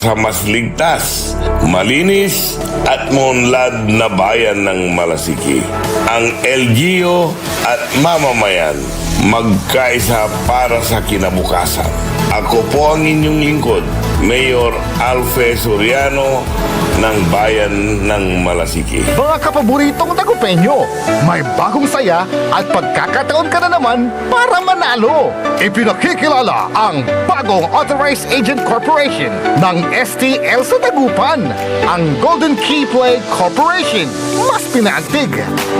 sa mas ligtas, malinis at maunlad na bayan ng Malasiki. Ang LGU at mamamayan magkaisa para sa kinabukasan. Ako po ang inyong lingkod, Mayor Alfe Soriano ng bayan ng Malasiki. Mga kapaboritong tagupenyo, may bagong saya at pagkakataon ka na naman para manalo. Ipinakikilala ang bagong Authorized Agent Corporation ng STL sa Dagupan, ang Golden Key Play Corporation. Mas pinaantig,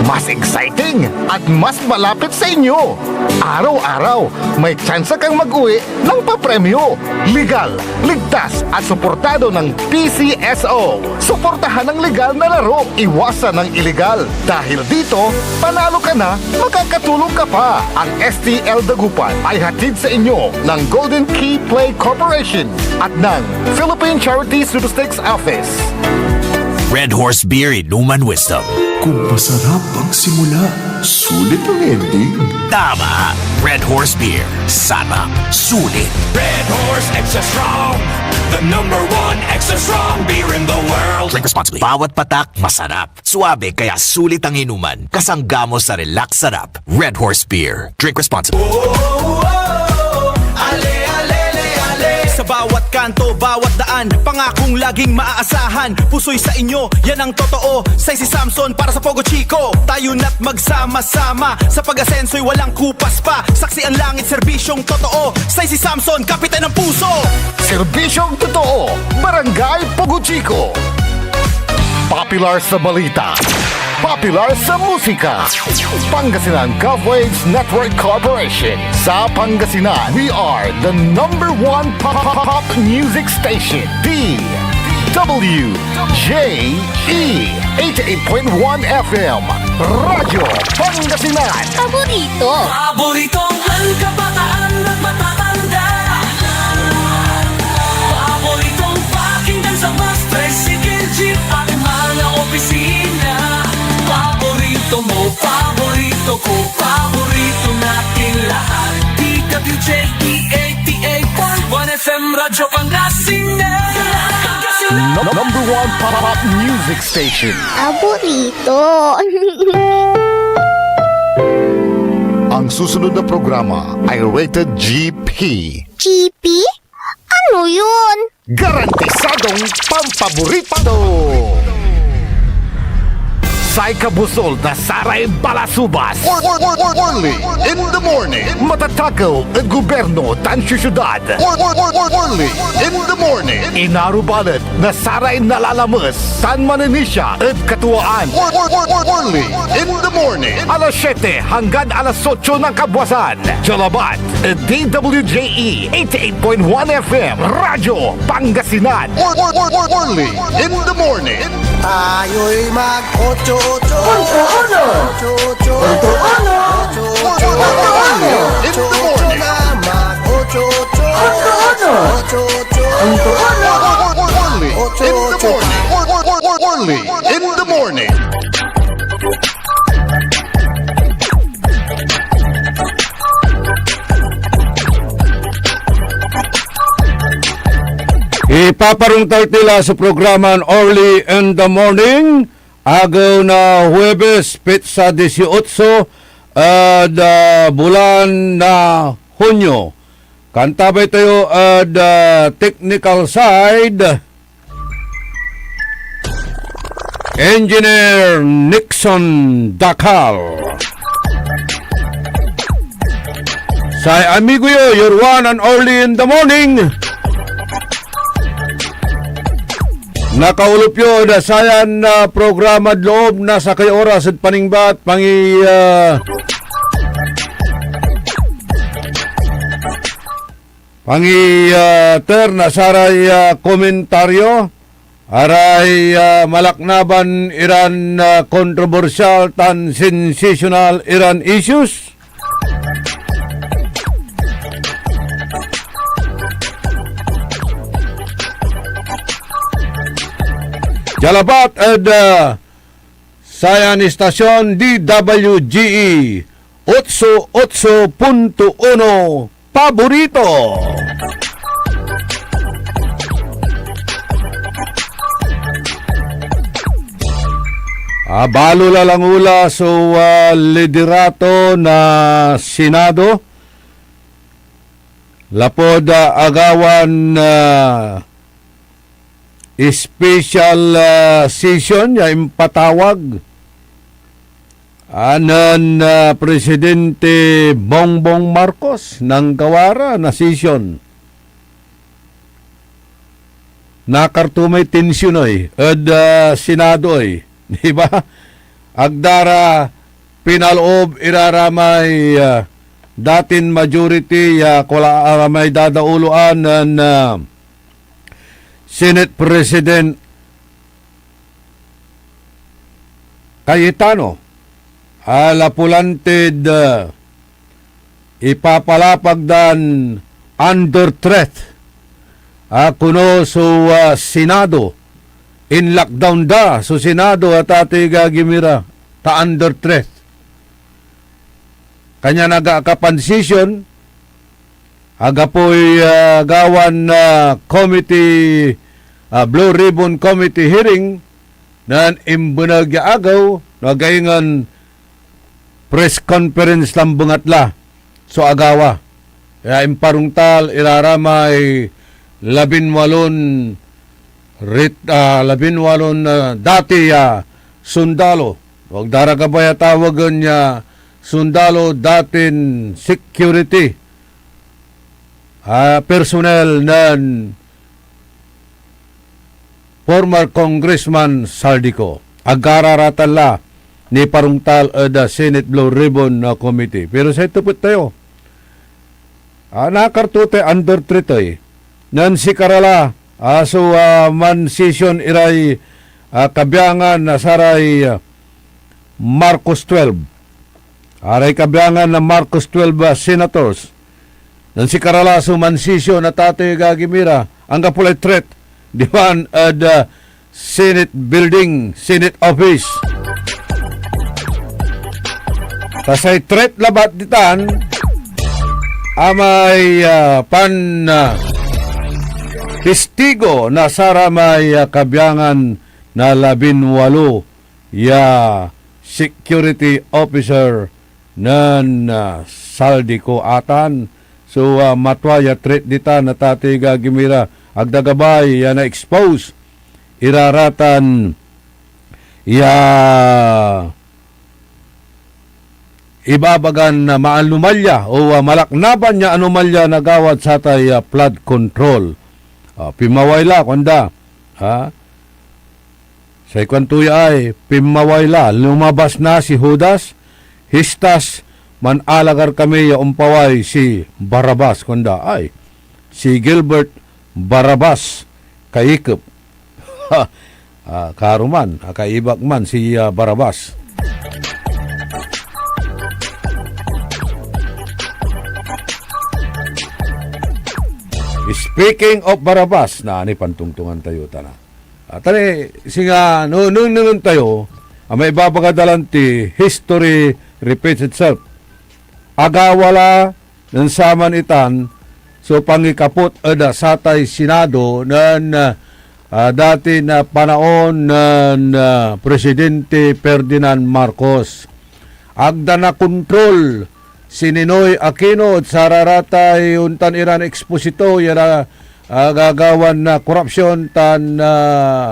mas exciting, at mas malapit sa inyo. Araw-araw, may tsansa kang mag-uwi ng papremyo. Legal, ligtas at suportado ng PCSO. Suportahan ang legal na laro, iwasan ang illegal. Dahil dito, panalo ka na, makakatulong ka pa. Ang STL Dagupan ay hatid sa inyo ng Golden Key Play Corporation at ng Philippine Charity Supersticks Office. Red Horse Beer Inuman Wisdom. Kung masarap ang simula, sulit ang ending. Tama! Red Horse Beer. Sarap. Sulit. Red Horse Extra Strong, the #1 extra strong beer in the world. Drink responsibly. Bawat patak, masarap. Suabe, kaya sulit ang inuman. Kasanggamo sa relax sarap. Red Horse Beer. Drink responsibly. Sa bawat kanto, bawat daan, pangakong laging maaasahan. Puso'y sa inyo, yan ang totoo. Say si Samson para sa Pogo Chico. Tayo na't magsama-sama, sa pag-asenso'y walang kupas pa. Saksi ang langit, serbisyong totoo. Say si Samson, kapitan ng puso. Serbisyong totoo, Barangay Pogo Chico. Popular sa balita, popular sa musika. Pangasinan GovWaves Network Corporation. Sa Pangasinan, we are the #1 pop music station. DWJE 88.1 FM. Radyo Pangasinan. Paborito. Paboritong kabataan at matatanda. Paboritong pakinggan sa bus, tricycle, jeep at mga opisina. Paborito mo, paborito ko, paborito natin lahat. DWJE 88.1 FM, Radyo Pangasinan. #1 pop music station. Paborito. Ang susunod na programa ay rated GP. GP? Ano yun? Garantisadong pampaborito! Sai Kabusol na Saray Balasubas. Early in the morning. Matatakaw at gobyerno tansyo syudad. Early in the morning. Inarubalad na Saray Nalalamas San Mananisya at Katuwaan. Early in the morning. Alas 7 hanggang alas 8 ng kabwasan. Jalabat at DWJE 88.1 FM. Radyo Pangasinan. Early in the morning. Tayo'y mag-ocho-ocho. Ocho-ocho. Ocho-ocho. In the morning. Mag-ocho-ocho. Ocho-ocho. Early in the morning. Ipaparong tila sa programa Early in the Morning, agaw na Huwebes, Petsa 18, bulan na Hunyo. Kantabay tayo technical side. Engineer Nixon Dakal. Sa amigo yo, your one and Early in the Morning. Nakaulop yun na sayan na programa loob na sa kay oras at paningbat pangi ter na saray komentaryo aray malaknaban Iran controversial tan sensational Iran issues. Jalabat at sayan istasyon DWGE 88.1 Paborito. Balo la lang ula so liderato na Senado. Lapod agawan special session ya impatawag anan Presidente Bongbong Marcos ng Kawara na session. Nakartumay tensyon oy ed Senado oy, di ba? Agdara pinaloob iraramay datin majority kula may dadauluan ng Senate President Cayetano alapulantid ipapalapagdan under threat kuno so Senado in lockdown da so Senado at ati gagimira ta under threat kanya nagakapansisyon agapoy gawan committee Blue Ribbon Committee hearing nan imbunagya agaw nagaingan press conference lang bungatla so agawa kaya imparungtal iraramay 18 dati sundalo wag dara kabaya tawagan niya sundalo datin security personnel ng former Congressman Saldico agararatal ni parungtal da Senate Blue Ribbon Committee. Pero sa ito po tayo, nakartute under threat nan si Karala, so man session iray kabyangan na saray Marcos 12. Aray kabyangan na Marcos 12 senators. Nan si Karala, so man session na tate gagimira, ang kapulay threat, di man Senate building, Senate office. Kasay threat labat ditan amay testigo na saramay kabyangan na 18 security officer nan Saldico atan so matwaya threat ditan na tatiga gimira agdagabay na expose iraratan ibabagan na maanumalya o malaknaban niya anomalya na gawad sa tay flood control. Pimawayla kunda. Sa ikwantuya ay pimawayla lumabas na si Judas histas man alagar kami umpaway si Barabas kunda ay si Gilbert Barabas kaikip. Karuman kaibak man si Barabas. Speaking of Barabas, na ani pantungtungan tayo tana. Tani singa nung tayo, may babagadalan ti history repeats itself. Agawala ng saman itan so pangikapot ada satay Senado nan dati na panahon ng Presidente Ferdinand Marcos. Agda na kontrol si Ninoy Aquino at sararatay untan iran eksposito yana gagawan na korupsyon tan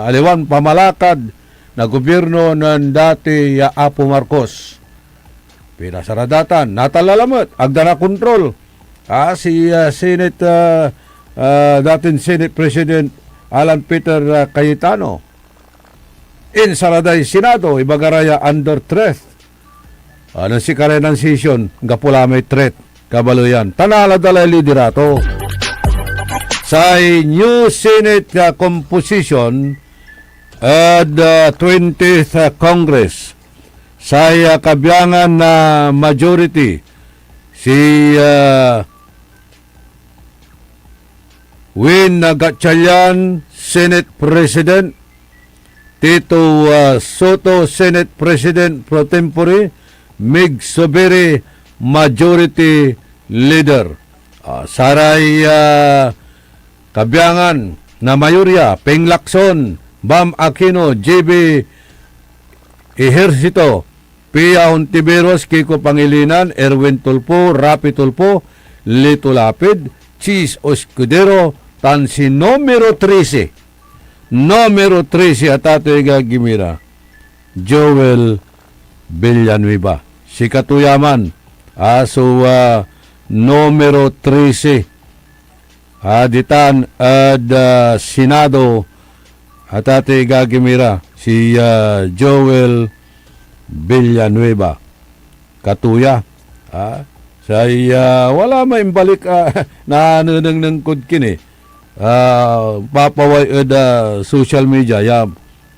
aliwan pamalakad na gobyerno ng dati Apo Marcos. Pinasaradatan, natalalamat, agda na kontrol. Si Senate, dating Senate President Alan Peter Cayetano. In Saraday Senado, ibagaraya under threat. Ano si Karenan session, gapula may threat, kabaluyan. Tanala dalay liderato. Sa new Senate composition at the 20th Congress, sa kabyangan na majority, si Win Gatchalian, Senate President, Tito Soto, Senate President pro tempore, Mig Sobere, Majority Leader. Saray kabyangan na mayorya, Peng Lacson, Bam Aquino, JB Ehersito, Pia Ontiveros, Kiko Pangilinan, Erwin Tulpo, Rapi Tulpo, Lito Lapid, Cheese Oscudero, Tansi numero 13. Numero 13 at Ato Gimira, Joel Villanueva. Si Katuyaman, numero 13. Aditan ad Senado at ate gagimira si Joel Villanueva. Katuya. Say wala maimbalik na nanang kudkin papaway ad social media.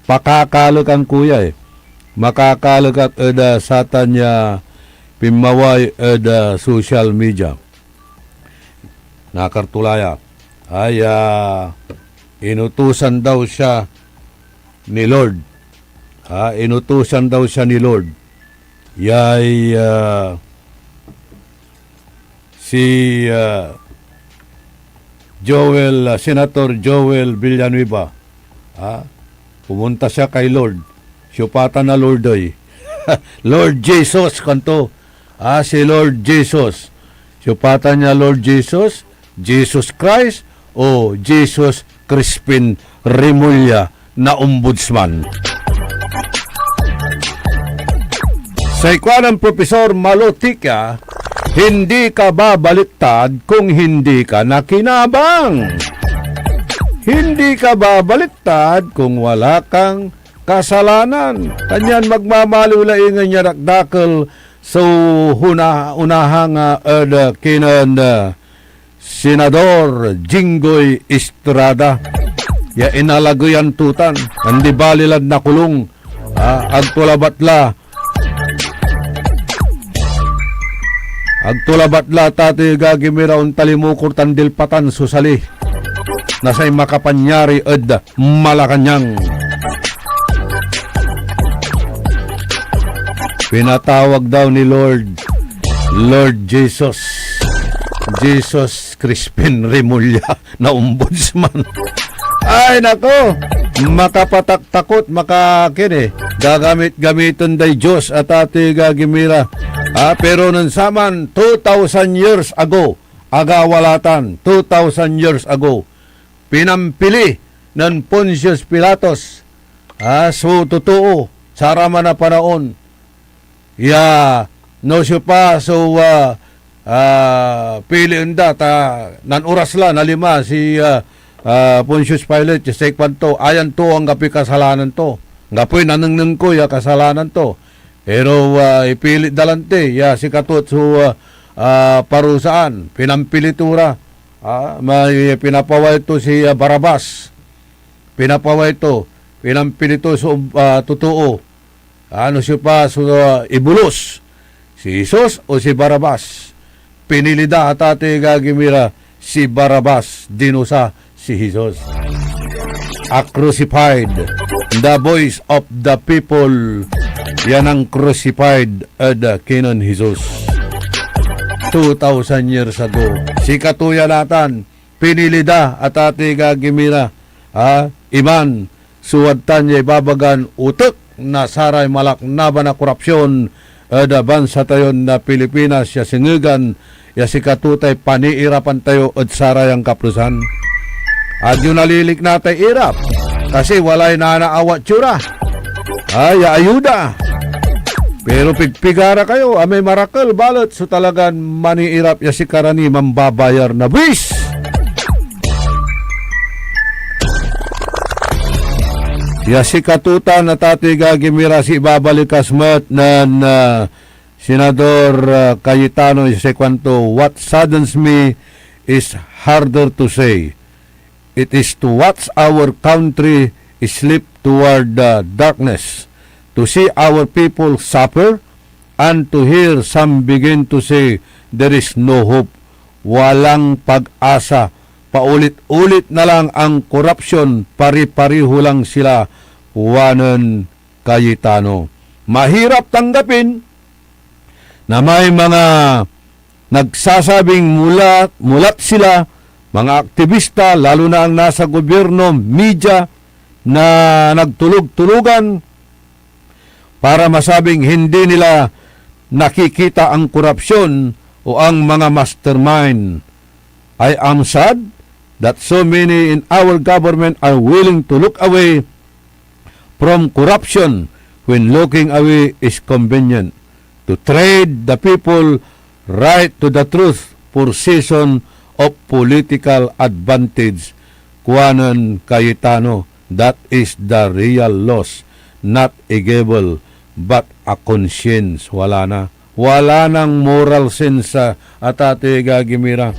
Pakakalakan kuya makakalakat ad satan niya pimaway ad social media. Nakartulaya ay inutusan daw siya ni Lord. Inutusan daw siya ni Lord. Yay si Senator Joel Villanueva. Pumunta siya kay Lord. Siyupatan na Lord ay. Lord Jesus kanto. Si Lord Jesus. Siyupatan niya Lord Jesus. Jesus Christ o Jesus Crispin Remulla na ombudsman. Sa ikwanang Profesor Malotika, hindi ka babaliktad kung hindi ka nakinabang. Hindi ka babaliktad kung wala kang kasalanan. Kanyan magmamalulaingan niya dakdakal so unahang kinan Senador Jinggoy Estrada. Ya inalaguyan tutan. Hindi balilad na kulong. Agtulabatla. Agtulabatla tati gagimira un talimukor tandilpatan susali. Nasay makapanyari ed Malacanang. Pinatawag daw ni Lord Jesus Crispin Remulla na ombudsman. Ay nako, makapataktakot gagamit-gamiton day Diyos at ati gagimira. Pero nun saman 2,000 years ago, agawalatan 2,000 years ago, pinampili ng Pontius Pilatos. So totoo, sarama na panahon. No siya pa pili unda nan oras la na lima si Pontius Pilate sa ikwanto ayan to ang gapi kasalanan to gapoy nanangnang ko kasalanan to pero ipili dalante si katot parusaan pinampilitura may pinapaway to si Barabas pinapaway to pinampilito totoo ano siya pa ibulos si Jesus o si Barabas. Pinilida at ate gagimira si Barabas, dinusa si Jesus. Crucified, the voice of the people, yan ang crucified at kinan Jesus. 2,000 years ago, si Katuya natan, pinilida at ate gagimira, iman, suwadtan niya ibabagan utok na saray malaknaba na korupsyon da bansa tayo na Pilipinas ya singigan ya si katutay paniirapan tayo at sarayang kaplusan. At yung nalilik natin irap kasi walay nanaawa tsura. Ayuda. Pero pigpigara kayo, may marakal balot so talagang maniirap ya si karani mambabayar na bis. Ya si katutan na tati gagimira si babalikas mat nan Senador Cayetano sa kwanto, what saddens me is harder to say. It is to watch our country slip toward darkness, to see our people suffer, and to hear some begin to say there is no hope. Walang pag-asa. Paulit-ulit na lang ang corruption, pari-pariho lang sila. Wanan Cayetano. Mahirap tanggapin na may mga nagsasabing mulat sila, mga aktivista, lalo na ang nasa gobyerno, media, na nagtulog-tulugan para masabing hindi nila nakikita ang korupsyon o ang mga mastermind. I am sad that so many in our government are willing to look away from corruption when looking away is convenient, to trade the people right to the truth for season of political advantage. Kuwanan Cayetano, that is the real loss, not a gable, but a conscience. Wala na. Wala nang moral sense sa Atate Gagimira.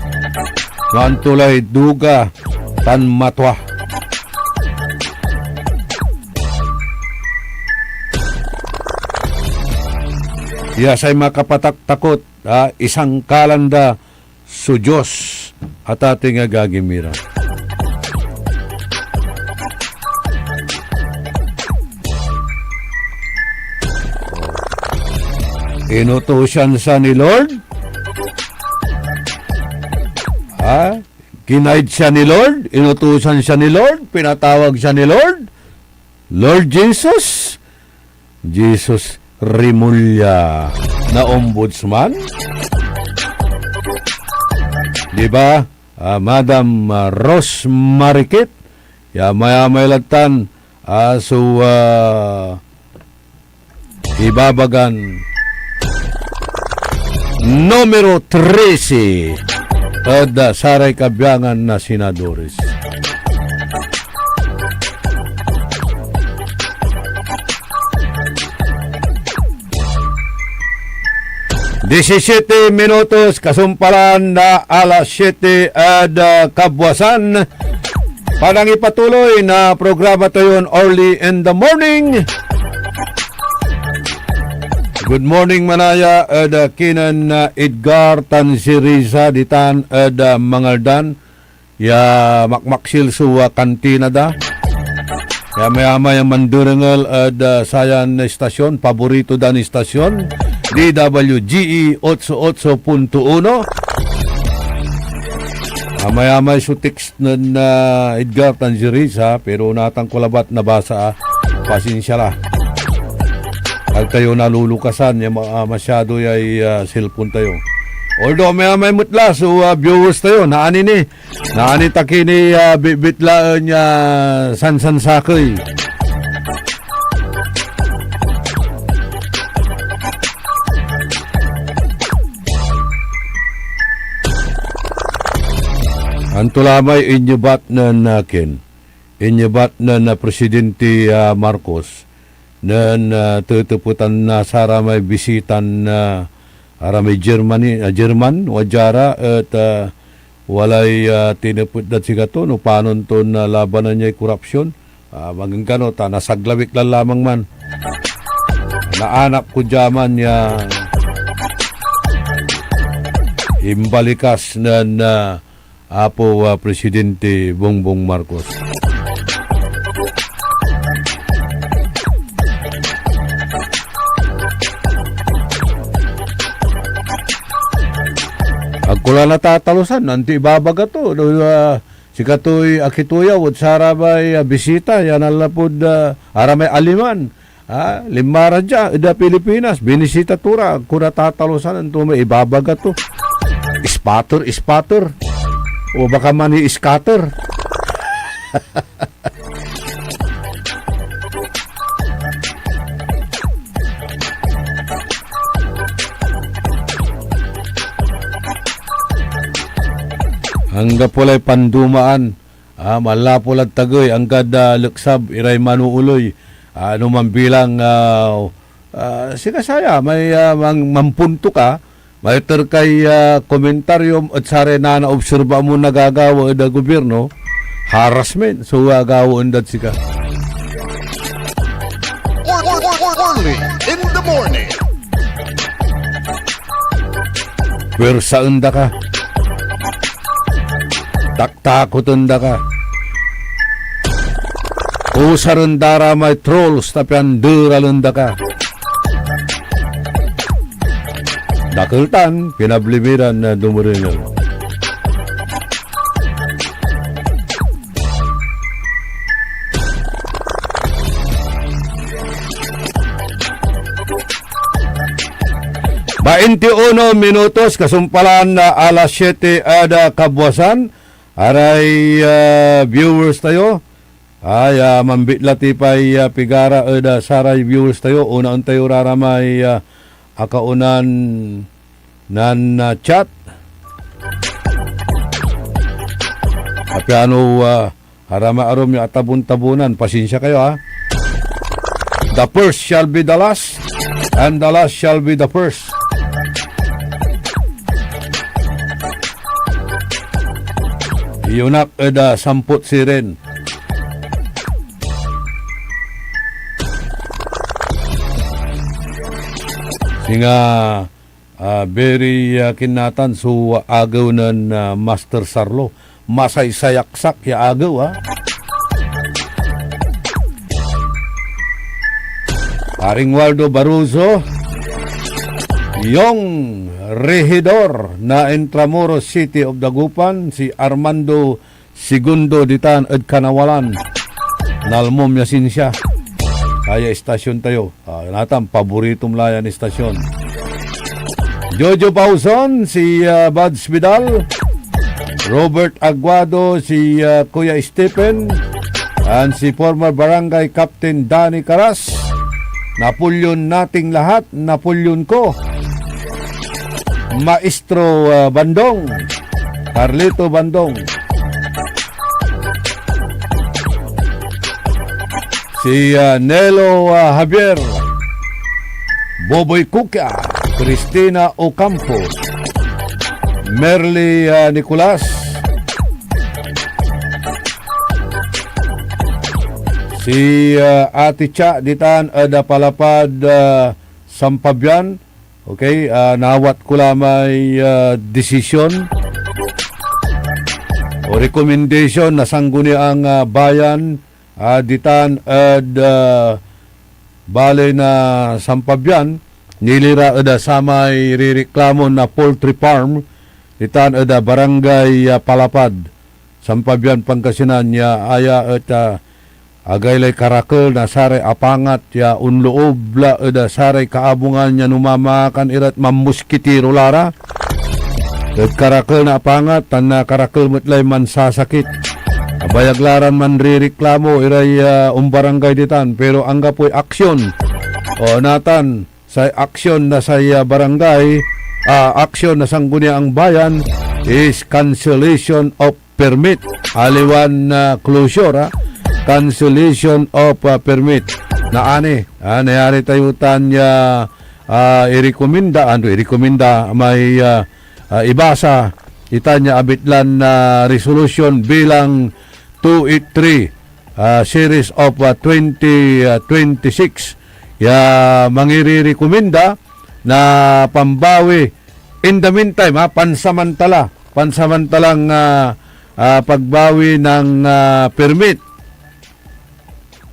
Mantulay duga tan matwa. Yasay makapatak-takot, isang kalanda su Diyos at ating Gagimira. Inutusan sa ni Lord. Kinaid siya ni Lord. Inutusan siya ni Lord. Pinatawag siya ni Lord. Lord Jesus. Jesus Rimulya na ombudsman. Diba? Madam Rose Marikit. Maya-may lagtan. Ibabagan numero 13 at saray kabiyangan na senadores. Disisete minutos kasumpalan na alas 7 at kabwasan. Parang ipatuloy na programa tayo early in the morning. Good morning Manaya kinan Edgar Tansirisa ditan Mangaldan ya makmaksil suwa kantina da ya mayama yang mandurengal sayan stasyon paborito dan stasyon DWGE 88.1 mayama su text ng Edgar Tansirisa pero natang kulabat nabasa pasensya lah. Pag tayo nalulukasan, masyado ay cellphone tayo. Although may mutla, so viewers tayo, naani takini bitlaan niya sansan sakay. Antulamay inyebat na nakin, inyebat na Presidente Marcos, nan tutuputan na sa may bisitan na aramay German wajara at walay tinuput dat sigato no panon to na labanan niya korupsyon maging kano ta nasaglawik lang lamang man naanak ko jaman niya imbalikas na apo Presidente Bongbong Marcos. Agkula natatalusan, nanti ibabaga to. Si Katoy Akituya, wad sarabay bisita, yan alapod aramay aliman. Limara dya, ida Pilipinas, binisita tura, agkula natatalusan, nanto may ibabaga to. Ispatter. O baka man i-scatter. Hangga pulay pandumaan, malapulad tagoy, hangga luksab, iray manuuloy, ano man bilang, sikasaya, may mampunto ka, may terkay komentaryom at sare na naobserba mo nagagawa da gobyerno, harassment, so gawon dat sika. Early in the morning. Pero saan da ka? Taktakotan da ka. Usarandara may trolls tapi anduralan da ka. Dakultan, pinablimiran na dumuringan. 21 minutos kasumpalan na alas 7 ada kabwasan. Aray viewers tayo. Ay mambitla tipay pigara ada saray viewers tayo. Una tayo raramay akaunan nan chat. Api harama arom yung atabon-tabunan. Pasensya kayo ha. The first shall be the last, and the last shall be the first. Yunak eda samput siren. Singa very kinatan so agaw ng Master Sarlo. Masay-sayaksak ya agaw ha. Paring Waldo Baruzo, yung rehidor na Intramuros City of Dagupan, si Armando Segundo Ditan ed Kanawalan. Nalmom yasin siya. Kaya istasyon tayo. Natang paboritong layan istasyon. Jojo Pauson, si Buds Vidal, Robert Aguado, si Kuya Stephen, and si former Barangay Captain Danny Caras. Napulyon nating lahat, napulyon ko. Maestro Bandong, Carlito Bandong. Si Nelo Javier, Boboy Kuka, Cristina Ocampo, Merly Nicolas, si Ate Cha ditan ada palapad Sampabian. Okay, nawat ko lamay desisyon o recommendation na sangguni ang bayan ditan balay na Sampabian nilira ada samay rireklamo na poultry farm ditan ada barangay palapad Sampabian Pangasinan ya aya at agaylay karakol na saray apangat ya unloob la eda saray kaabungan niya numamakan irat mamuskitiro lara. Ed karakol na apangat tan na karakol mutlay man sasakit. Abayaglaran man rireklamo iray barangay ditan pero angga po'y aksyon. O natan say aksyon na say barangay aksyon na sanggunya ang bayan is cancellation of permit. Aliwan closure cancellation of permit na nayari tayo tanya irekomenda may ibasa itanya abitlan na resolution bilang 283 series of 2026 ya mangirirekomenda na pambawi in the meantime pansamantalang pagbawi ng permit.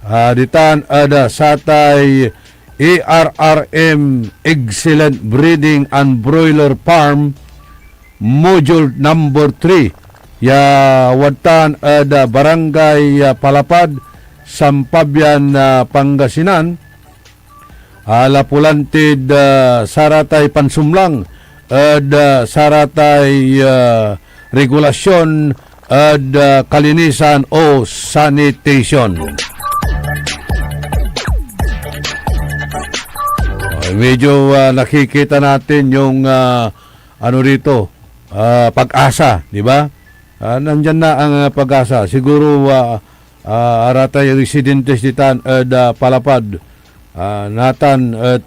Ditan ada satay ARRM Excellent Breeding and Broiler Farm Module number 3 ya watan ada barangay Palapad Sampabian Pangasinan lapulantid saratay pansumlang ada saratay regulasyon ada kalinisan o sanitation. Medyo nakikita natin yung rito pag-asa, di ba? Nandyan na ang pag-asa. Siguro aratay residentes ditan palapad natan at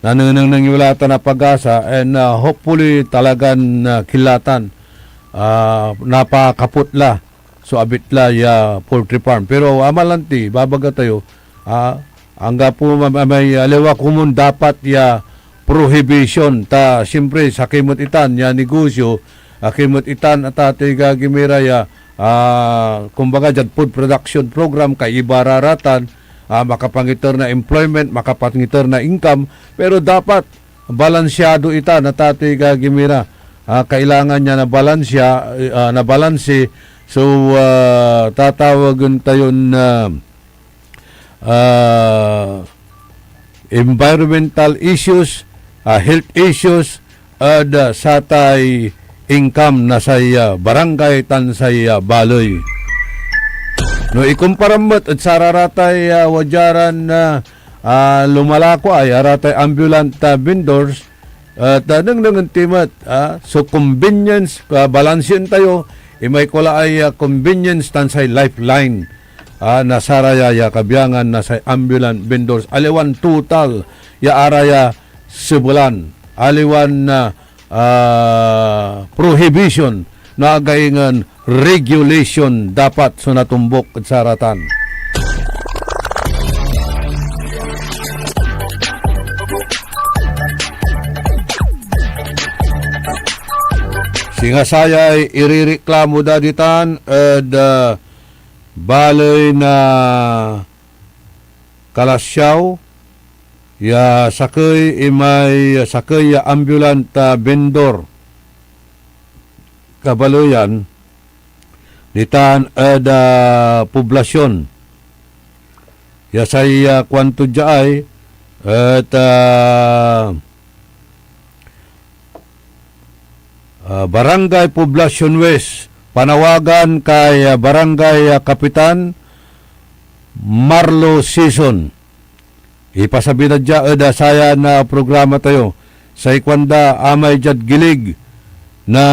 nanunang nangyulatan na pag-asa and hopefully talagang kilatan napakaputla so abitla ya poultry farm. Pero amalanti babaga tayo angga po may aliwa kumun dapat ya prohibition ta siyempre sa kimot itan ya negosyo kimot itan at ate gagimira ya kumbaga dyan food production program kay ibararatan makapangitor na employment makapangitor na income pero dapat balansyado itan at ate gagimira kailangan niya na balanse so tatawagan tayo na environmental issues health issues at satay income na sa barangay tan sa baloy. No ikumparamot at sararatay wajaran na lumalako ay aratay ambulant vendors at nang timat so convenience balansin tayo imay kula ay convenience tan sa lifeline nasaraya ya kabyangan na sa ambulant vendors aliwan total ya araya sebulan aliwan na prohibition na gaingan regulation dapat so natumbok at saratan. Singa saya ay irireklamo daditan at baloy na kalasyaw ya sakay imay sakay ya ambulant vendor kabaloyan ditan ada poblasyon ya saya kwanto jaay at Barangay Poblacion West panawagan kay Barangay Kapitan Marlo Season ipasabi na dya saya na programa tayo sa ikwanda amay jad gilig na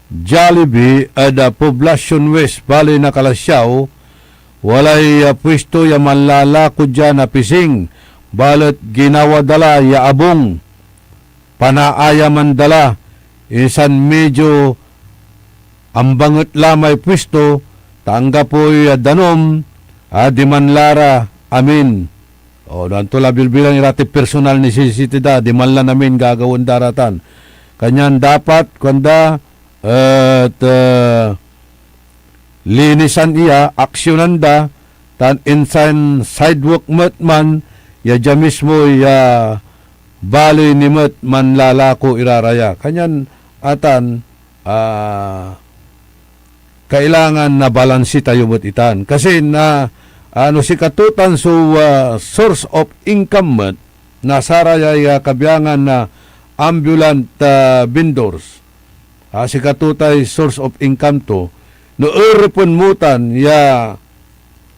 Jollibee ada Poblacion West bali na Kalasyaw walay pwesto ya manlalako dyan na pising balat ginawa dala ya abong panaaya man dala isan medyo ambangot lamay pwesto tanggap po'y danom di manlara amin o nanto labil bilang irati personal necessity di man la namin gagawin daratan kanyan dapat kanda at linisan iya aksyonan da tan insan sidewalk matman ya dya mismo ya bali ni man lalako iraraya kanyan atan kailangan na balansi tayo itan kasi na si katutan so source of income nasaraya kabyangan na ambulant vendors si katutay source of income to no urepon mutan ya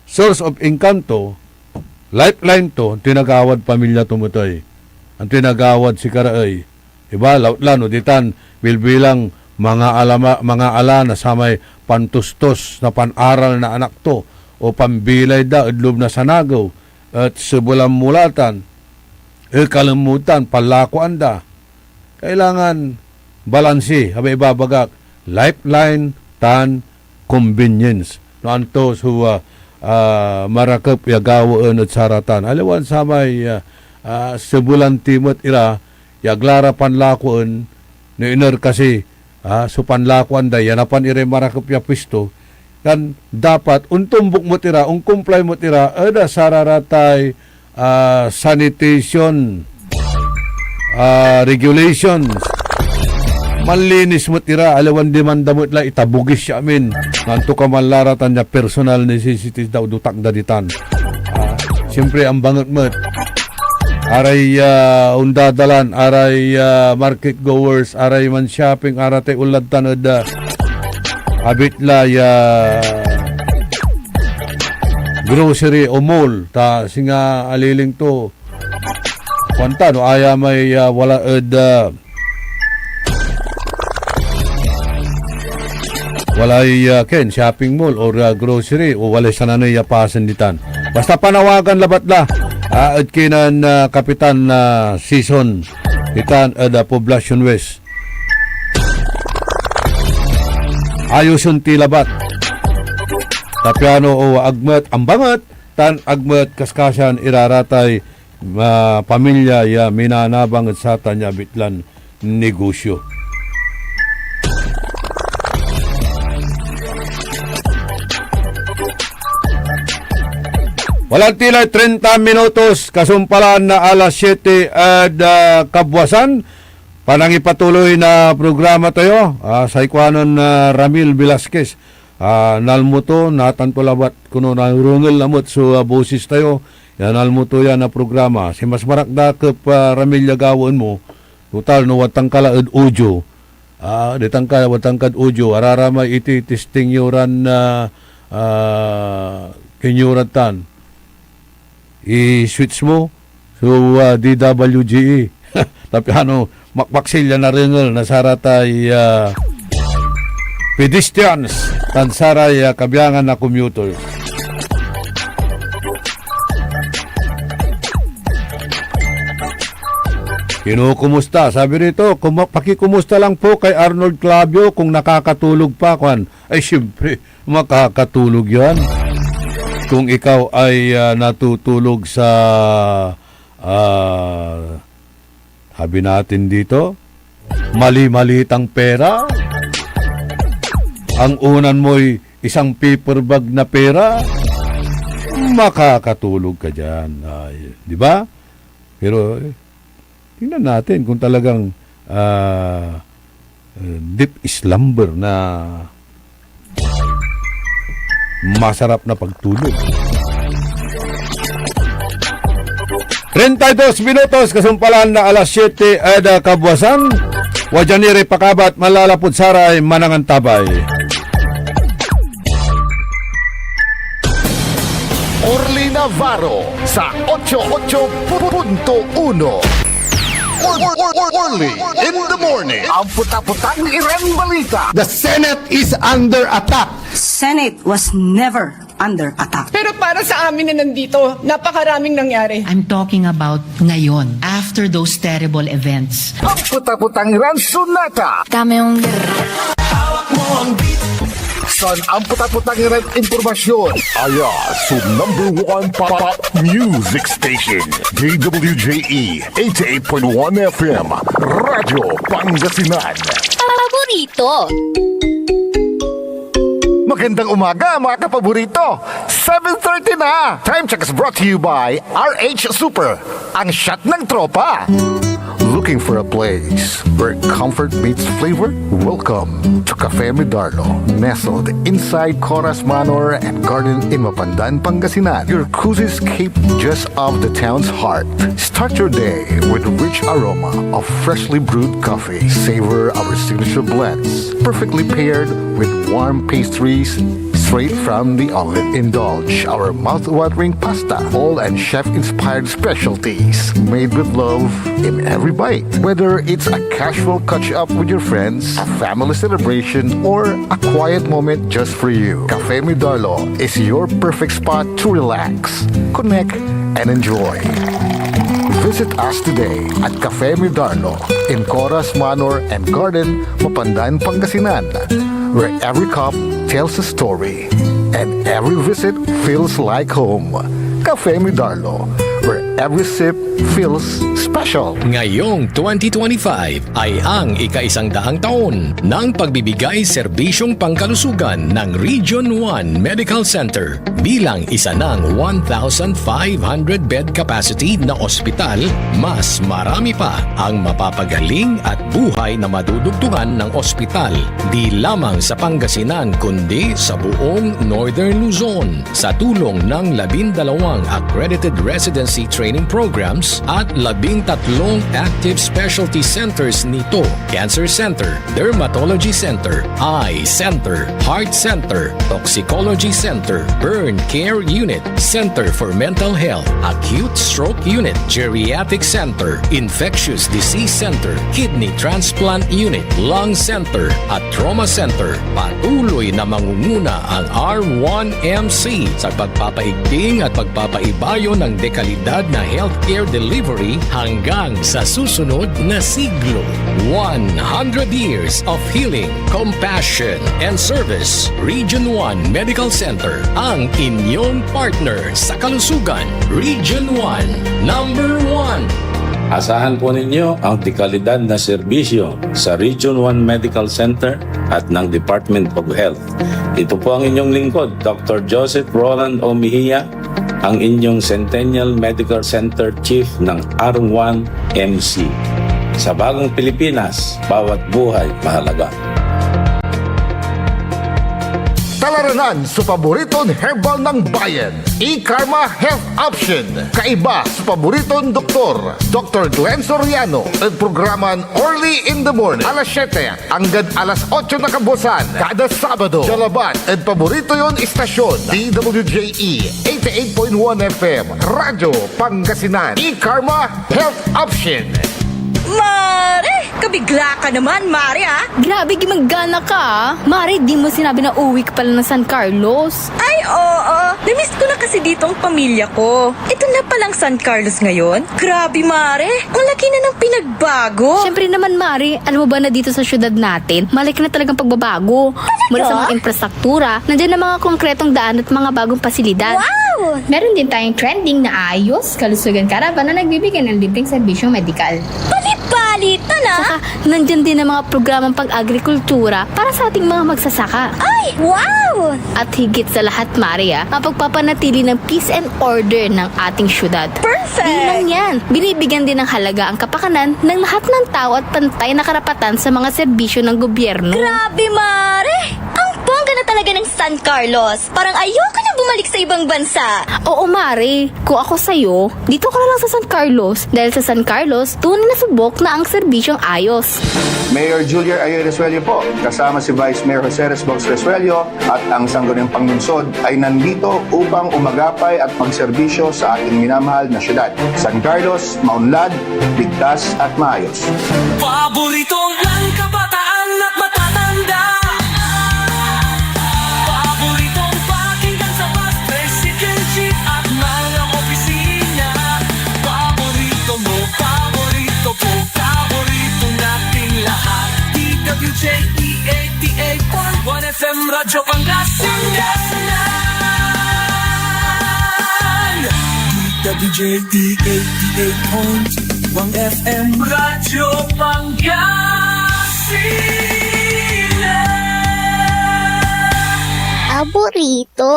source of income to lifeline to tinagawad pamilya tumutay ang tinagawad si karaay iba lautlano ditan bilbilang mga ala na sa may pantustos na panaral na anak to o pambilay da idlob na sanagaw at sebulan mulatan kalimutan palakuan da kailangan balansi habay ibabagak lifeline tan convenience no anto so marakap yagawaan at saratan aliwan sa may sebulan timot ira yaglara panlakuan ni iner kasi so panlakuan da yanapan ire marakap ya pisto kan dapat untumbok mo tira comply mo tira ada sararatay sanitation regulations malinis mo tira alawan demanda mo itla itabugis siya amin nanto ka malaratan niya personal necessities daw dutak daditan siyempre ang bangot mo aray undadalan aray market goers aray man shopping arate ulad tanod abitla ya grocery o mall ta singa aliling to kwanta no aya may wala walay ken shopping mall or grocery o walay sananay pasan ditan basta panawagan labatla at kinan Kapitan Season itan ada Poblacion West ayusun tilabat tapiano o agmat ambangat tan agmat kaskasan iraratay pamilya ya minanabang at sa tanya bitlan negosyo. Walang tilay 30 minutos kasumpalan na alas 7 at kabwasan. Panang ipatuloy na programa tayo sa ikwanon Ramil Velasquez. nalmo to, natanto labat kuno na rungel lamot so boses tayo. Yan nalmo to yan na programa. Si mas marakda ke paramilya gawon mo. Total no watang kalaed audio. Ditangka watangkad audio. Ararama iti testing yuran na kinyuratan. I-switch mo so DWGE. Tapi makpaksilya na ringel na saratay pedestrians tan saray kabiyangan na commuters. Kinukumusta? Sabi rito, pakikumusta lang po kay Arnold Clavio kung nakakatulog pa. Ay, siyempre, makakatulog yan. Kung ikaw ay natutulog sa sabi natin dito, mali-malitang pera. Ang unan mo'y isang paper bag na pera, makakatulog ka dyan. Di ba? Pero, tingnan natin kung talagang deep slumber na masarap na pagtulog. 32 minutos kasumpalan na alas 7 ada kabwasan. Wajanire pakabat malalapod saray manangan tabay. Orly Navarro sa 88.1. Orly in the morning. Ang puta-putang irang balita. The Senate is under attack. Senate was never under attack. Pero para sa amin na nandito, napakaraming nangyari. I'm talking about ngayon, after those terrible events. Ang puta-putang irang sunata. Dami yung... Hawak mo ang beat. Son ang puta-putang irang impormasyon. Aya sa number 1 pop music station. DWJE 88.1 FM. Radyo Pangasinan. Paborito. Magandang umaga mga kapaborito. 7:30 na. Time check is brought to you by RH Super. Ang shot ng tropa. Looking for a place where comfort meets flavor? Welcome to Cafe Medardo, nestled inside Coras Manor and Garden in Mapandan, Pangasinan. Your cozy escape just off the town's heart. Start your day with a rich aroma of freshly brewed coffee. Savor our signature blends, perfectly paired with warm pastries straight from the oven. Indulge our mouth-watering pasta, all and chef-inspired specialties made with love in every bite. Whether it's a casual catch-up with your friends, a family celebration, or a quiet moment just for you, Cafe Medardo is your perfect spot to relax, connect, and enjoy. Visit us today at Cafe Medardo in Coras Manor and Garden, Mapandan, Pangasinan, where every cup tells a story and every visit feels like home. Cafe Medardo, where every sip feels special. Ngayong 2025 ay ang ika-100 taon ng pagbibigay serbisyong pangkalusugan ng Region 1 Medical Center. Bilang isa ng 1,500 bed capacity na ospital, mas marami pa ang mapapagaling at buhay na madudugtungan ng ospital. Di lamang sa Pangasinan kundi sa buong Northern Luzon. Sa tulong ng 12 accredited residency training programs at 13 active specialty centers nito: Cancer Center, Dermatology Center, Eye Center, Heart Center, Toxicology Center, Burn Care Unit, Center for Mental Health, Acute Stroke Unit, Geriatric Center, Infectious Disease Center, Kidney Transplant Unit, Lung Center, at Trauma Center. Patuloy na mangunguna ang R1MC sa pagpapaigting at pagpapaibayo ng dekalidad na healthcare delivery hanggang sa susunod na siglo. 100 years of healing, compassion, and service. Region 1 Medical Center, ang inyong partner sa kalusugan. Region 1, number 1. Asahan po ninyo ang dekalidad na serbisyo sa Region 1 Medical Center at ng Department of Health. Ito po ang inyong lingkod, Dr. Joseph Roland O. Mejia, ang inyong Centennial Medical Center Chief ng R1MC. Sa bagong Pilipinas, bawat buhay mahalaga. Taranan sa paboritong herbal ng bayan. E-Karma Health Option. Kaiba sa paboritong doktor. Dr. Glenn Soriano. At programan Early in the Morning. Alas 7 hanggang alas 8 na kabusan. Kada Sabado. Jalaban. At paborito yon istasyon. DWJE 88.1 FM. Radyo Pangasinan. E-Karma Health Option. Mare! Kabigla ka naman, Mare, ha? Grabe, gimagana ka ah. Mare, di mo sinabi na uwi ka pala ng San Carlos. Ay, oo. Namiss ko na kasi dito ang pamilya ko. Ito na palang San Carlos ngayon. Grabe, Mare. Ang laki na ng pinagbago. Siyempre naman, Mare, alam mo ba na dito sa syudad natin, malaki na talagang pagbabago. Mula sa mga infrastruktura, nandiyan na mga konkretong daan at mga bagong pasilidad. Wow! Meron din tayong trending na ayos, kalusugan karavan na nagbibigay ng libreng serbisyong medikal. Palit-palitan, ha? Saka, nandyan din ang mga programang pang-agrikultura para sa ating mga magsasaka. Ay, wow! At higit sa lahat, Maria, ang pagpapanatili ng peace and order ng ating syudad. Perfect! Di lang yan, binibigyan din ng halaga ang kapakanan ng lahat ng tao at pantay na karapatan sa mga serbisyo ng gobyerno. Grabe, Mare! Ang bongga na talaga ng San Carlos. Parang ayoko na bumalik sa ibang bansa. Oo, Mare. Kung ako sa'yo, dito ka na lang sa San Carlos. Dahil sa San Carlos, tunay na subok na ang serbisyong ayos. Mayor Julia Ayer Resuello po, kasama si Vice Mayor Jose Resbox Resuello at ang Sangguniang Panglungsod ay nandito upang umagapay at magserbisyo sa ating minamahal na syudad. San Carlos, maunlad, ligtas at maayos. Paborito ng kabataan at matatanda. Paboritong pakinggan sa bus, tricycle, jeep at mga opisina. Paborito mo, paborito ko, paborito nating lahat. DWJE 88.1 FM Radyo Pangasinan. DWJE 88.1 FM Radyo Pangasinan. Paborito.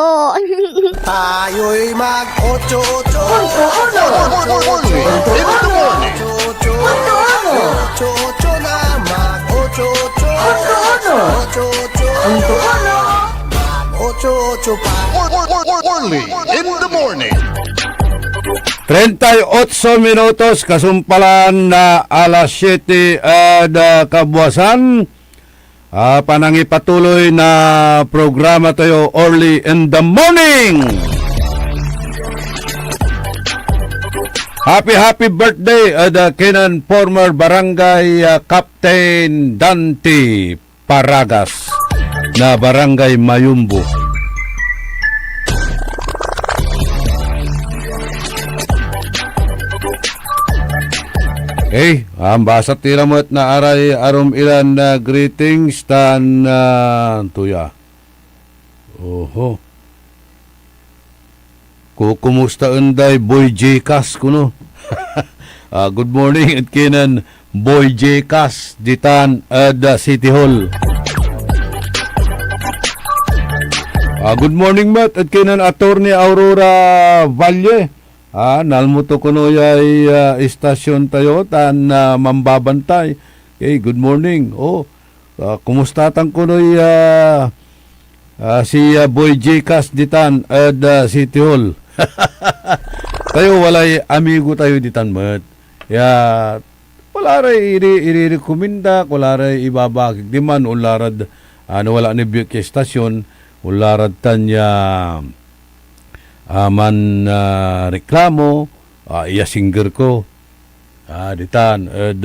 Tayo'y mag-8-8. Ocho na mag-8-8. Mag-8-8 pa. Early in the morning. 38 minutos kasumpalan na alas 7 kabuasan. Panangipatuloy na programa tayo Early in the Morning. Happy birthday kinan former barangay Captain Dante Paragas na barangay Mayumbo. Ang basat tira mo at naaray arom ilan na greetings tan tuya. Oho. Kumusta unday Boy Jcas kuno. Good morning at kinan Boy Jcas ditan at City Hall. Good morning Matt at kinan Attorney Aurora Valle. Nalmuto kuno yay istasyon tayo tan mambabantay. Okay, good morning. Kumusta tan kuno si Boy Jcas ditan at City Hall. Tayo walay amigo tayo ditan mat. Wala ray i-recommenda, wala ray ibabagig di man ularad wala ni biyok istasyon, ularad tan ya man reklamo iya singer ko ditan at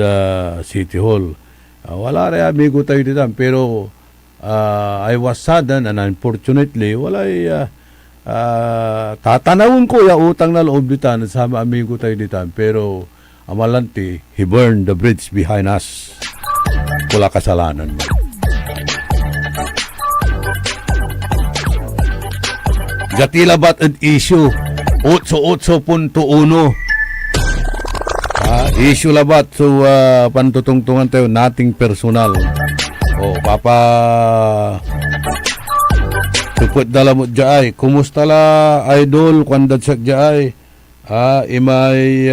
City Hall. Wala rin amigo tayo ditan pero I was saddened and unfortunately walay tatanawin ko ya utang na loob ditan sa amigo tayo ditan pero amalanti he burned the bridge behind us. Wala kasalanan mo. Gatilabat at issue 88.1 issue labat so pantutungtungan tayo nating personal papa supot dala mo dyaay kumusta la idol kwandat sak dyaay imay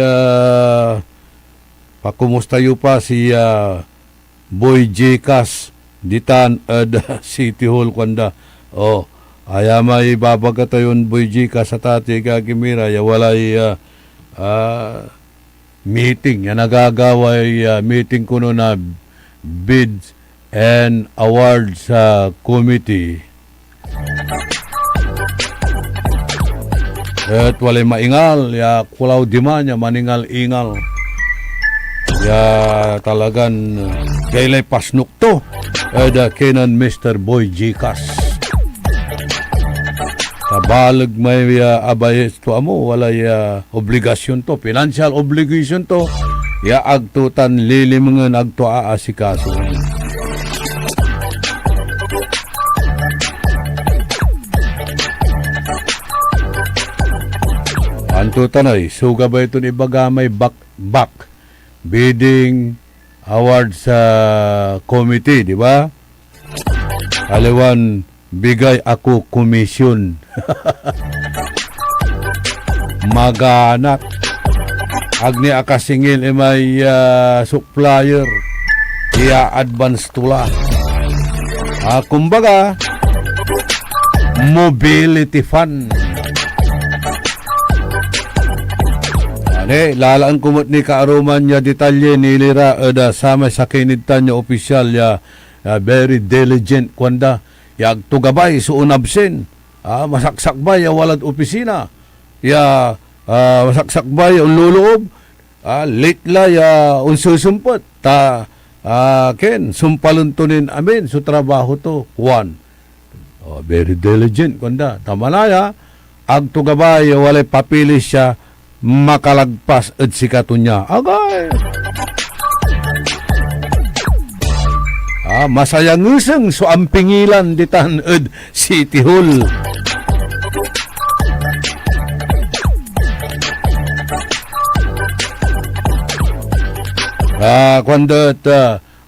pakumusta yu pa si Boy Jcas ditan ad City Hall kwanda Aya may babagatayon Boy ka sa tati Gagimira, ya walay meeting, ya nagagaway meeting kuno na bids and awards committee. At walay maingal, ya kulaw di man, ya maningal-ingal. Ya talagan kailay pasnuk to. Ada kenan Mr. Boy Jikas. Kabalag may abayes to amo, walay obligasyon to, financial obligation to. Ya agtutan lilimngan agto aasikaso. Anto tanay, suga ba ito ni Bagamay back bidding awards sa committee, di ba? Aliwan, bigay ako komisyon. Maganak. Agni akasingil may supplier. Iya advance tula. Kumbaga, mobility fund. Lalaan kumot ni kaaruman niya detalye nilira sama sa kinidtan niya opisyal ya very diligent kwanda yag tugabay suun absen masaksak ba ya walad opisina ya masaksak ba ya unluloob late la ya unsusumpot ta ken sumpaluntunin amin su trabaho to one very diligent kwanda tamalaya ag tugabay ya walay papilis siya makalagpas at sikato niya. Agay! Masayang isang so ang pingilan ditan at City Hall. Kwando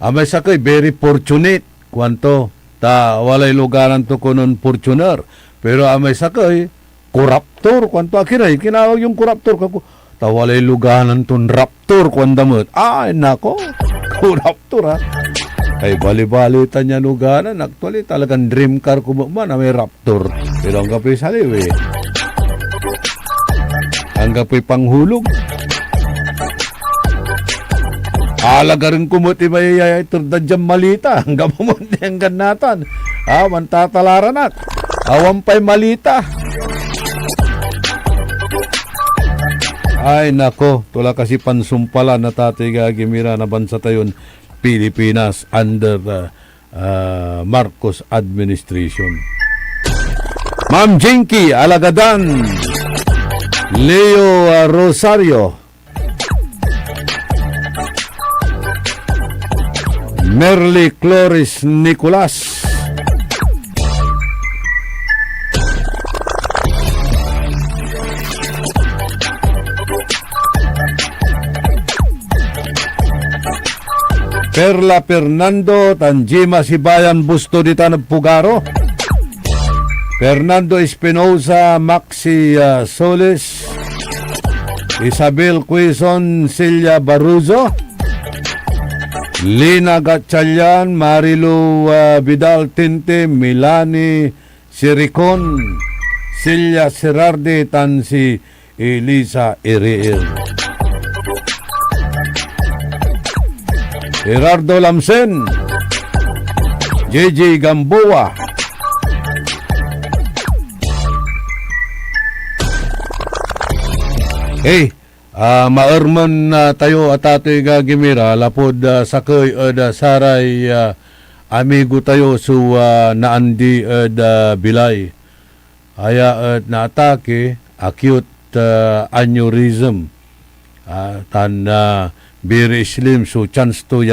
may sakay very fortunate kwanto ta walay lugaran to kunon Fortuner pero may sakay Kuraptor, kwanto akiray, kinawag yung kuraptor kako. Tawalay luganan ton raptor, kwandamot. Nako, kuraptor ha. Ay bali-balitan niya luganan. Actually, talagang dream car ko man na may raptor. Pero ang kapoy saliw eh. Ang kapoy panghulog. Alaga rin kumuti may turdadyang malita. Ang gamumunti ang ganatan. Mantatalaranat. Awampay malita. Ay nako, tula kasi pansumpala na Tatay Gagimira na bansa tayon Pilipinas under Marcos administration. Ma'am Jinky Alagadan, Leo Rosario, Merly Cloris Nicolas, Perla Fernando, Tanjima Sibayan Busto di Tanab Pugaro, Fernando Espinosa, Maxi Solis, Isabel Quezon, Celia Baruzo, Lina Gatchalian, Marilu Vidal Tinte, Milani Siricon, Celia Serarde, Tansi Elisa Iriel. Gerardo Lamsen, JJ Gamboa, maerman tayo at Tatay Gagimira, lapod sakoy saray amigo tayo su naandi bilay. Aya naatake acute aneurysm. Very slim so chance to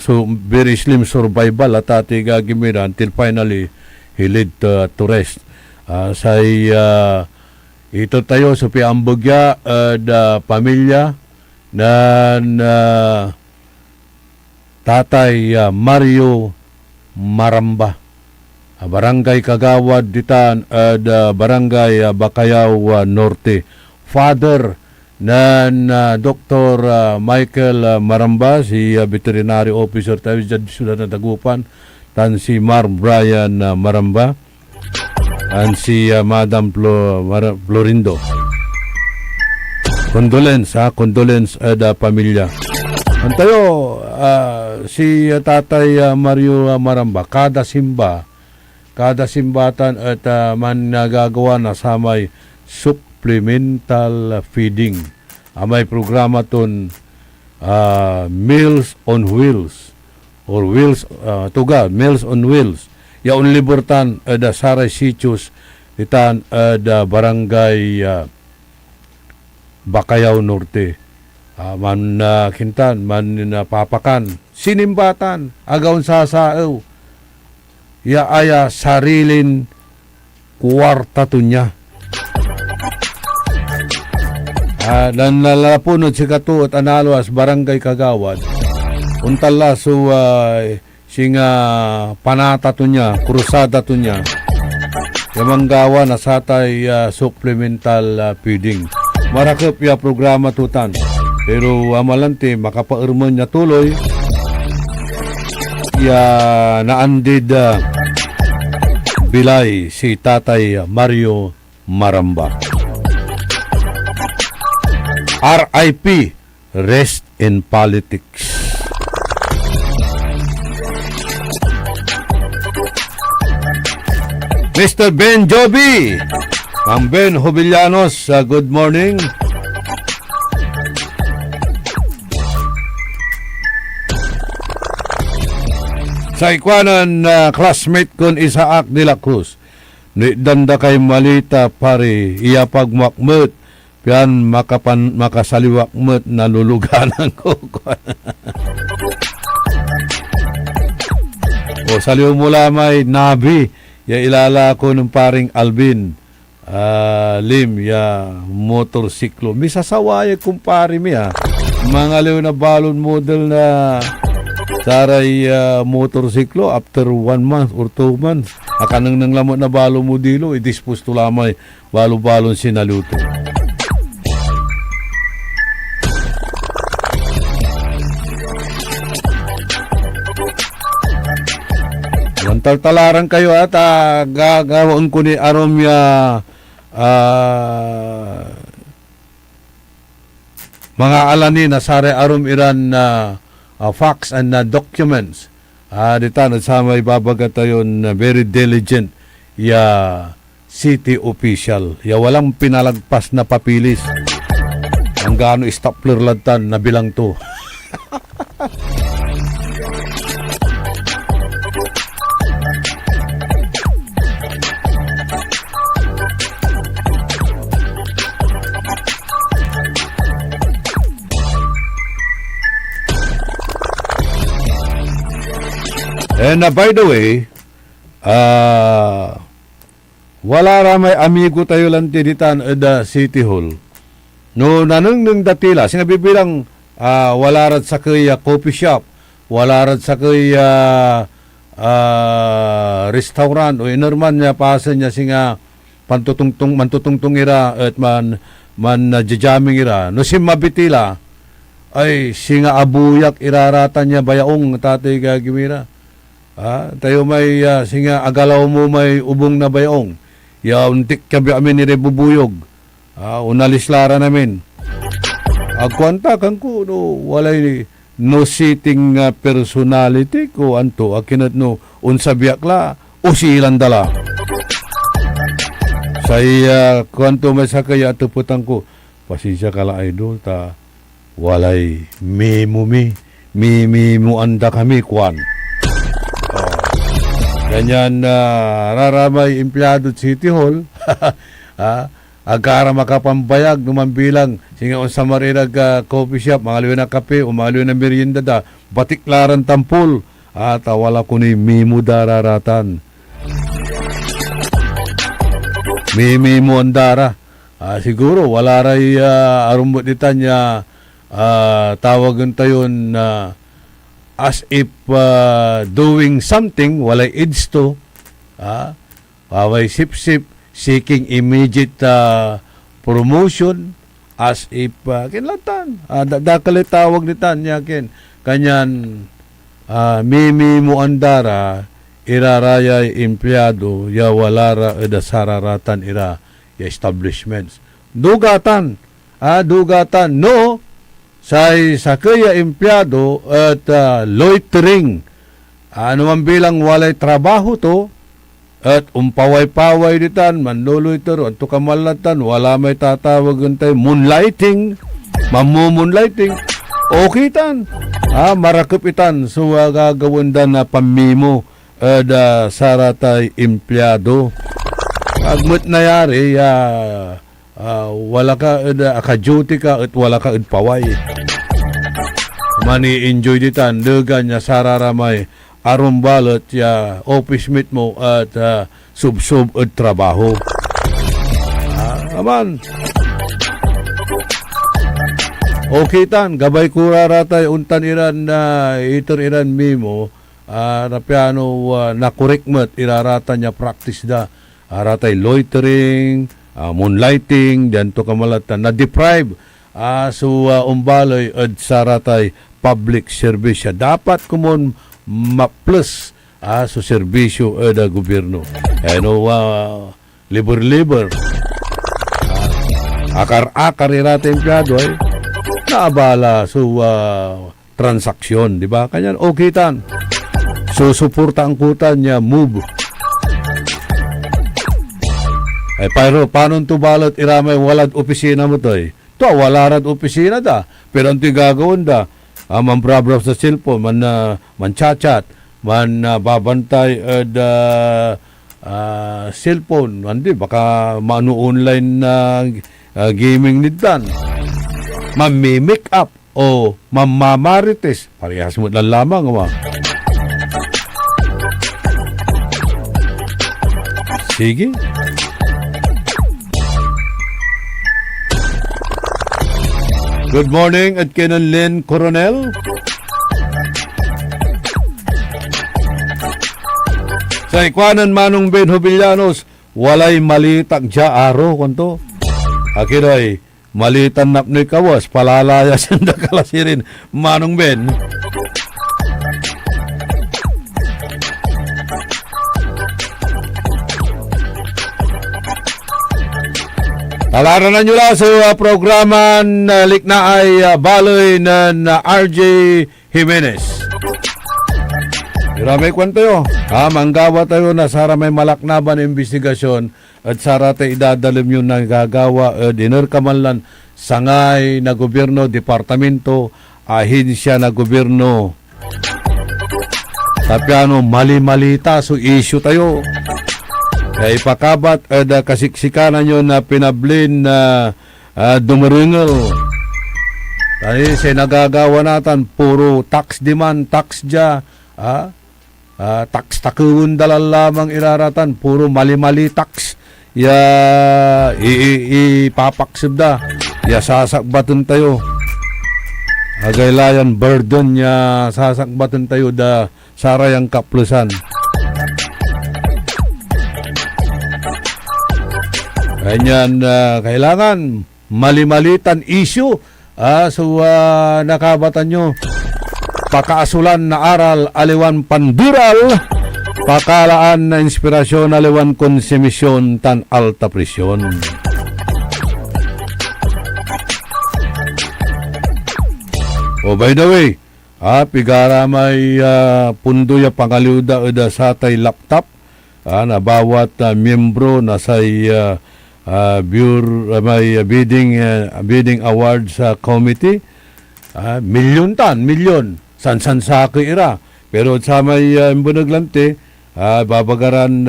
so very slim survival at Tatay Gagimira until finally he led to rest. Ito tayo sa piambugya pamilya na Tatay Mario Maramba, Barangay Kagawad Ditan Barangay Bacayao Norte. Father nan Dr. Michael Maramba, si veterinary officer tayo dyan sudah na Dagupan, tan si Mar Brian Maramba, and si Madam Florindo. Condolence pamilya. Antayo, si Tatay Mario Maramba, kada simbatan at man nagagawa na sa may supplemental feeding. May programa ton Meals on Wheels or Meals on Wheels. Yaon liburtan da Saray Sitios itan da Barangay Bacayao Norte. Man kintan, man papakan, sinimbatan, agaw sasaaw. Ya aya sarilin kwarta to niya. Dan nalapunod si Katuot Analwas Barangay Kagawad. Untala so singa panata to niya, krusada to niya. Yamanggawa na satay supplemental feeding. Marakap ya programa tutan. Pero amalante makapairman niya tuloy. Ya naandid bilay si Tatay Mario Maramba. RIP, rest in politics. Mr. Ben Joby, Ma'am Ben Jovellanos, good morning. Sa ikwanan classmate kon Isaac de la Cruz, ni danda kay malita pare, iya pagmakmet, pian makasaliwakmet naluluganan ko. O saliw mula may nabi, ya ilala ko ng paring Alvin, Lim, ya motorsiklo. Misasawaya kumpare mi ha, mga liw na balon model na saray motorsiklo after 1 month or 2 months. Akanang nang lamot na balo mo dilo, i-dispose to lamay balo-balon sinaluto. Taltalaran kayo at gagawin ko ni Aromya mga alani na sare Arom Iran facts and documents. Dita na sa may babagat tayon very diligent ya city official. Ya walang pinalagpas na papilis. Ang gaano stapler lantan na bilang to. And by the way, wala ramay amigo tayo lang tinitan da City Hall. No nanang datila, sinabi bilang wala rad sa kaya coffee shop, wala rad sa kaya restaurant o inorman niya pasan niya singa mantutungtung ira at man jajaming ira. No simabitila ay singa abuyak iraratan niya bayaong tatay gagimira. Tayo may singa agalaw mo may ubong na bayong. Untik kabi amin ni Rebubuyog. Unalislara namin. Agkwanta kang ko no walay no sitting personality ko anto akinat no unsa biakla o silan dala. Saya kwanto may sakaya atuputang ko. Pasensya kala idol ta walay mimo anda kami kwan. Ganyan raramay empleyado City Hall agara makapambayag numambilang singa on sa marirag coffee shop mga na kape o mga na merienda da batiklaran tampol at wala ko ni mimo dararatan mimo andara siguro wala ray arumbot ditan niya tawagan tayon as if doing something walay aids to waway sip-sip seeking immediate promotion as if kinlatan dakalit tawag nitan yakin kanyan mimi mo andara irarayay empleyado ya walara eda sararatan ira ya establishments. Dugatan, dugatan no say sakaya empleyado at loitering. Ano man bilang walay trabaho to at umpaway-paway ditan manloloiter at kamalatan wala may tatawagan tayo moonlighting, mamumoonlighting. Okay tan. Marakupitan so gagawin na pamimo da saratay empleyado. Agmat na yari, wala ka ka-duty ka at wala ka paway. Mani-enjoy ditan, dagan niya sararamay aron balot ya office mate mo at sub-sub at trabaho. Aman. Okay tan, gabay kuraratay untan iran na itor iran mimo na piano na correct mat irarata niya practice da aratay loitering, moonlighting, diyan to kamalatan na deprive so umbaloy at saratay public service dapat kumon ma-plus so serbisyo da gobyerno. Libur-libur akar-akar irata empleyado ay naabala so transaksyon, di ba? Kanyan okay tan. So suporta ang kutan niya move. Pero paano to balot iramay walad opisina mo to eh? To wala rad opisina da. Pero ang gagawin da man-browse sa cellphone, man chat-chat, man babantay cellphone, hindi baka mano online na gaming nidan. Mamimik up o mamamarites. Parehas mo lang lamang. Sige. Good morning at Kenan Lynn Coronel. Sa ikwanan manong Ben Hobillanos, walay malitag dya aro kanto. Akidoy, malitan nap ni kawas, palalaya senda kalasirin manong Ben. Talaran na nyo lang sa programa na likna ay baloy na RJ Jimenez. Ramay kwento yo. Manggawa tayo na sara may malaknaban investigasyon at sara tayo idadalim yung nagagawa dinner kamanlan sangay na gobyerno, departamento, ahensya na gobyerno. Tapiano, mali-malita so issue tayo. Kaya ipakabat kasiksikanan nyo na pinablin na dumaringal. Dahil sa nagagawa natin, puro tax demand, tax dya, tax takawin dalal lamang iraratan, puro mali-mali tax. Ipapaksib da, sasakbatan tayo. Agaylayan burden ya sasakbatan tayo da sarayang kaplusan. Ganyan, kailangan mali-malitan issue nakabatan nyo pakaasulan na aral aliwan pandural pakalaan na inspirasyon aliwan konsumisyon tan alta presyon. By the way, pigara may pundo ya pangaliuda da sa tay laptop na bawat miyembro na say may bidding awards committee milyon san sa ira pero sa may imbanaglante babagaran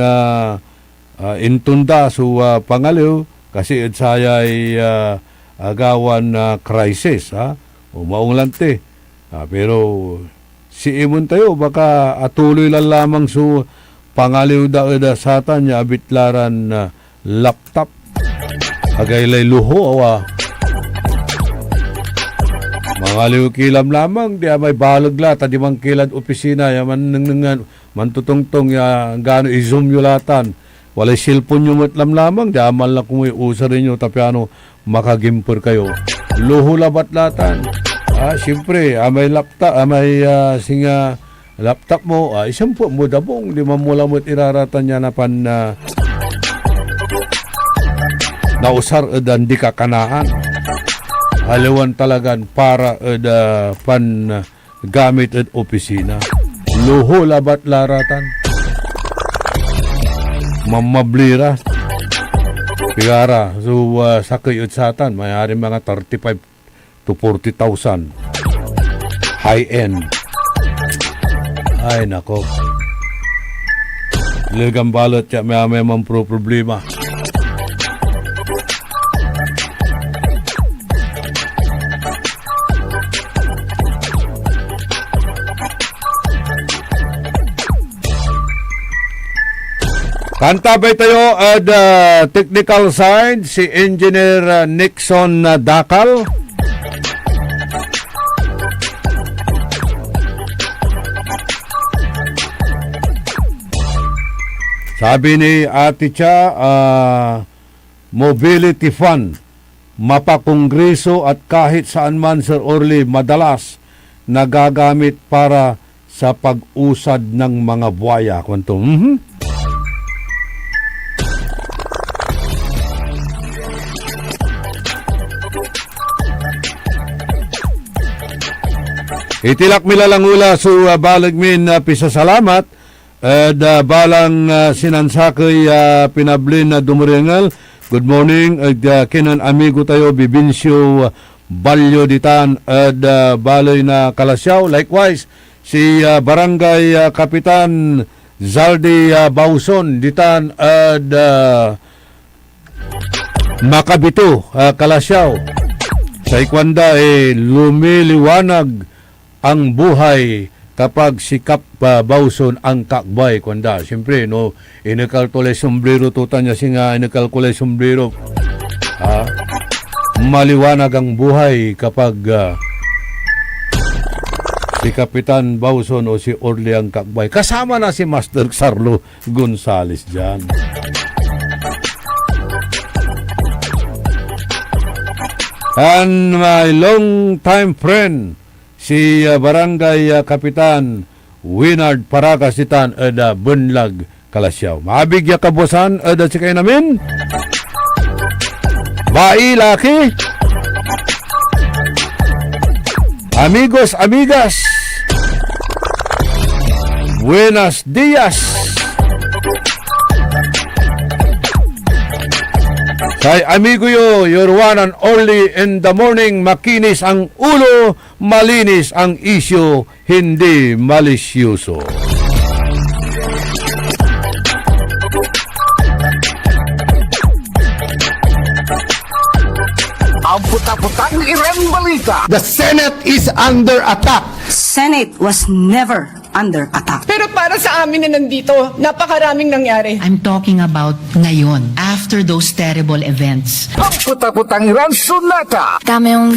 intunda so pangaliw kasi saya ay agawan crisis maong lante pero si imon tayo baka atuloy lang lamang so pangaliw da satan niya abitlaran laptop agaylay luho mangaliw kilam lamang di may balagla tadi mang kilad opisina man tutungtong gano i-zoom yulatan walay cellphone nyo matlam lamang di amal na kung usar rin nyo tapiano makagimpur kayo luho labat latan siyempre may laptop may singa laptop mo, isang po mo dabong, di mo lamot iraratan niya na pan nausar dan di kakanaan. Haliwan talagan para pan gamit at opisina. Luho labat laratan. Mamablira. Pigara. So, sakay at satan, mayari mga 35 to 40,000. High-end. Ay, nako. Ligang balot siya, may mga problema. Kantabay tayo at technical side, si Engineer Nixon Dakal. Sabi ni Ate Cha, mobility fund, mapakongreso at kahit saan man, Sir Orly, madalas nagagamit para sa pag-usad ng mga buwaya. Kwento, Itilak milalangula so balagmin pisasalamat at balang sinansakoy pinablin na dumuringal. Good morning kinan amigo tayo Bibincio Balyo ditan at baloy na Kalasyaw. Likewise si Barangay Kapitan Zaldi Bauson ditan at Makabito Kalasyaw. Sa ikwanda lumiliwanag ang buhay kapag sikap Bauson ang kakbay kwanda. Siyempre, no, inikalkulay sombrero tutan niya singa inikalkulay sombrero. Maliwanag ang buhay kapag si Kapitan Bauson o si Orly ang kakbay. Kasama na si Master Sarlo Gonzales dyan. And my long-time friend, si Barangay Kapitan Winard Paragasitan ada Bunlag Kalasyaw. Maabig ya kabosan ada sikay namin. Bai laki. Amigos, amigas. Buenos dias. Kay amigo yo, your one and only in the morning, makinis ang ulo, malinis ang isyo, hindi malisyoso. Ang puta-putang Iran balita. The Senate is under attack. Senate was never under attack. Pero para sa amin na nandito, napakaraming nangyari. I'm talking about ngayon, after those terrible events. Ang puta-putang Iran sunata. Dame yung